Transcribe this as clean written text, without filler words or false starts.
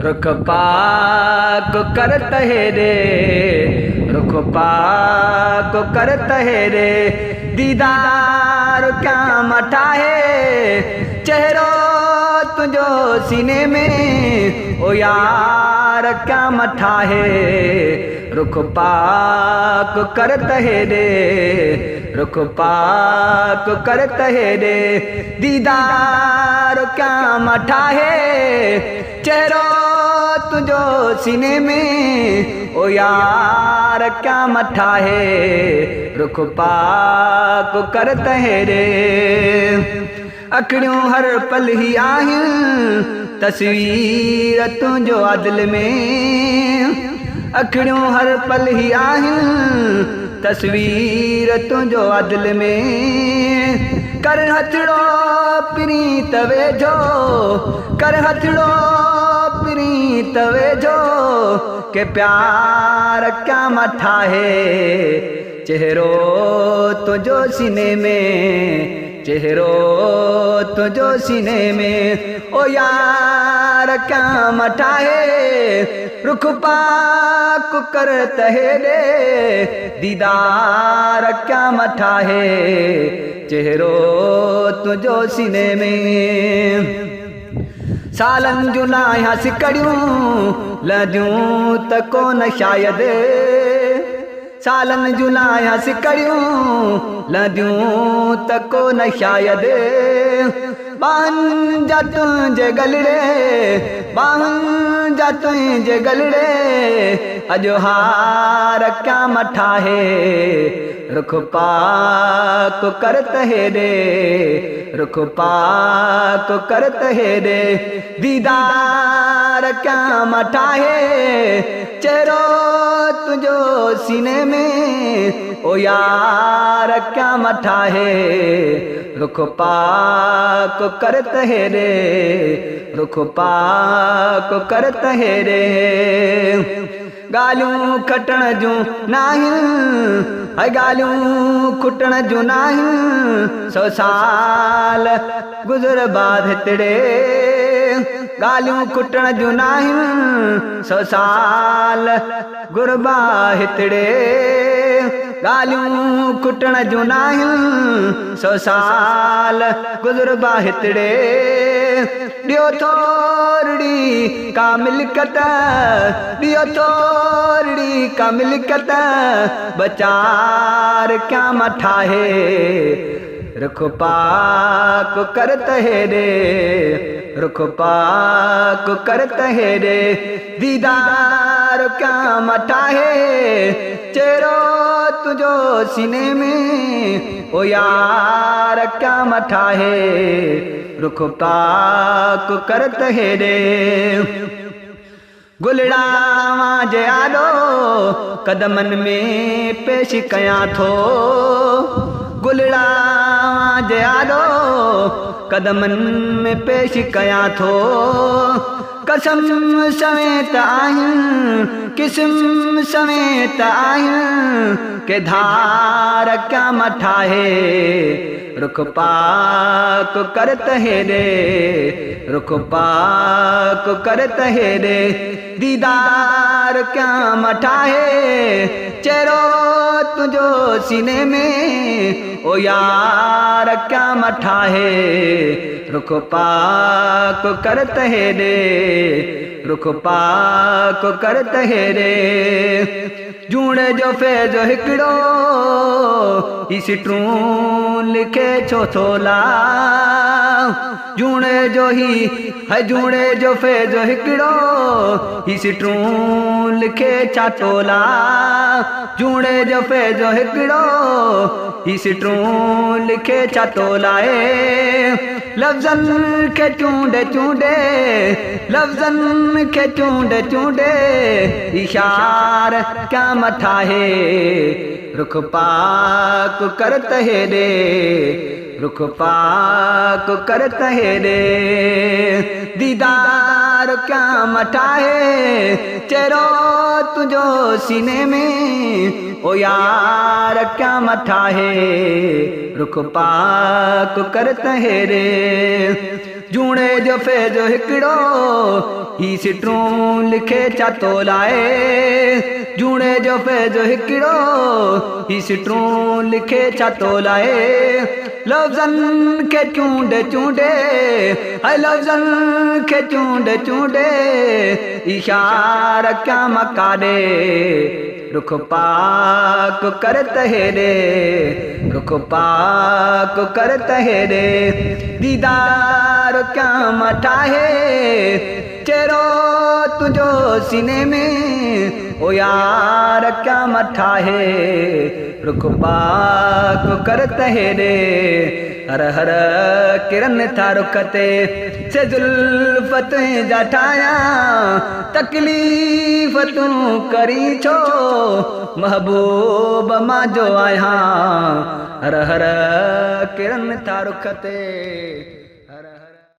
रुख पाक करत है रे, रुख पाक करत है रे, दीदार क्या मटा है, चेहरो तुझो सीने में, ओ यार क्या मठा है। रुख पाक करत है रे, रुख पाक करत है रे, दीदार क्या मठा है, चेहरो तुझो सीने में, ओ यार क्या मठा है। रुख पाक करत है रे, अखड़ियों हर पल ही आहिन तस्वीर तुझो अदिल में, अखड़ियों हर पल ही आहिन तस्वीर तुझो अदिल में, कर हथड़ो प्रीत वेझो, कर हथड़ो प्रीत वेझो, के प्यार क्या मठा है, चेहरो तुझो सीने में, चेहरो तुझो सीने में, ओ यार क्या मठा है। रुख पाक करत है रे, दीदार क्या मठा है, चेहरो तुझो सीने में। सालन जूं लाहियां सिकड़ियूं लदियूं त कोन शायद, सालन जूं लाहियां सिकड़ियूं लदियूं त कोन शायद, बाहन जा तुंहिंजे गलड़े, बाहन जा तुंहिंजे गलड़े, अॼु हार क्या मठा है। रुख पाक करत है रे, रुख पाक करत है रे, दीदार क्या मठा है, चेहरो तुझो सीने में, ओ यार क्या मठा है। रुख पाक करत है रे, रुख पाक करत है रे, गालियूं खटण जूं नाहिन, गालियूं खुटण जूं नाहिन, 100 साल गुज़र बाद हितड़े, गालियूं खुटण जूं नाहिन, 100 साल गुरबा हितड़े, गालियूं खुटण जूं नाहिन, 100 साल गुज़रबा हितड़े, ॾियो थोरड़ी का मिल्कत, ॾियो थोरड़ी का मिल्कत, बचार क्या मठा है। रुख पाक करत है रे, रुख पाक करत है रे, दीदार क्या मठा है, चेहरो तुझो सीने में, ओ यार क्या मठा है। रुख पाक करत है रे, गुलड़ावां जे आॾो कदमनि में पेश कयां थो, गुलड़ावां जे आॾो कदमनि में पेश कयां थो, कसम समेत आहिनि, किस्म समेत आहिनि, के धार क्या मठा है। रुख पाक करत है रे, रुख पाक करत है रे, दीदार क्या मठा है, चेहरो तुझो सीने में, ओ यार क्या मठा है। रुख पाक करत है रे, रुख पाक करत है रे, जूड़े जो फैज़ हिकिड़ो ही सिटरूं लिखे छो थोला, जूड़े जो ही है, जूड़े जो फैज़ हिकिड़ो ही सिटरूं लिखे छा तोला, जूड़े जो फैज़ हिकिड़ो ही सिटरूं लिखे छा तोला, लफ़्ज़नि खे चूंडे चूंडे, लफ़्ज़नि खे चूंडे चूंडे, इशार क्या मठा है। रुख पाक करत है रे, रुख पाक करत है रे, दीदार क्या मठाए चेहरो तुझो सीने में ओ यार क्या मठाए रुख पाक कर तहेरे जूणे जो फैज़ो हिकिड़ो ही सिटरूं लिखे चातो लाए जूणे जो फैज़ो हिकिड़ो ही सिटरूं लिखे चातो लाए लफ़्ज़नि खे चूंडे चूंडे हाय लफ़्ज़नि खे चूंडे चूंडे इशारा क्या मकाडे रुख पाक कर तहेरे रुख पाक कर तहेरे दीदार क्या मठाए चेहरो तुझो सीने में ओ यार क्या मठाए रुख पाक कर तहेरे हर हर किरण था रुख ते से जुल्फत जठाया तकलीफ़ तूं करी छो महबूब मां जो आया हर हर किरण था रुख ते हर हर